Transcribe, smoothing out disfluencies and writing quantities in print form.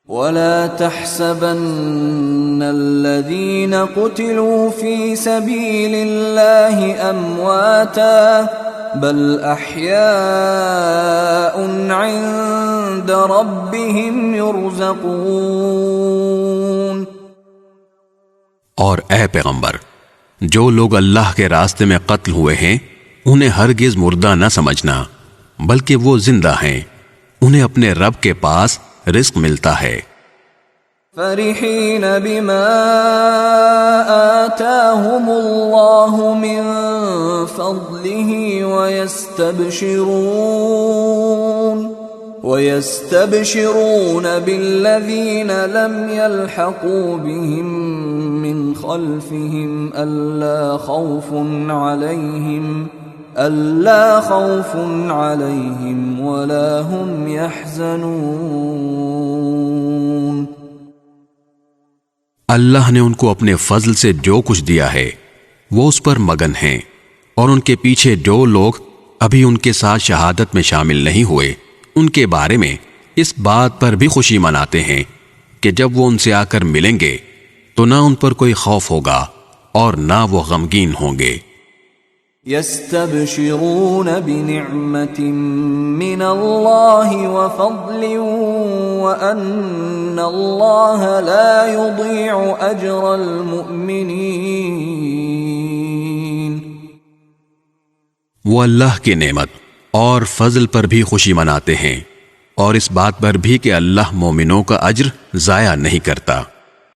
ولا تحسبن الذين قتلوا في سبيل الله امواتا بل احياء عند ربهم يرزقون۔ اور اے پیغمبر، جو لوگ اللہ کے راستے میں قتل ہوئے ہیں انہیں ہرگز مردہ نہ سمجھنا، بلکہ وہ زندہ ہیں، انہیں اپنے رب کے پاس رزق ملتا ہے۔ فرحين بما آتاهم الله من فضله ويستبشرون بالذين لم يلحقوا بهم من خلفهم ألا خوف عليهم ولا هم يحزنون۔ اللہ نے ان کو اپنے فضل سے جو کچھ دیا ہے وہ اس پر مگن ہیں، اور ان کے پیچھے جو لوگ ابھی ان کے ساتھ شہادت میں شامل نہیں ہوئے ان کے بارے میں اس بات پر بھی خوشی مناتے ہیں کہ جب وہ ان سے آ کر ملیں گے تو نہ ان پر کوئی خوف ہوگا اور نہ وہ غمگین ہوں گے۔ يستبشرون بنعمة من الله وفضل وأن الله لا يضيع أجر المؤمنين۔ وہ اللہ کی نعمت اور فضل پر بھی خوشی مناتے ہیں، اور اس بات پر بھی کہ اللہ مومنوں کا اجر ضائع نہیں کرتا۔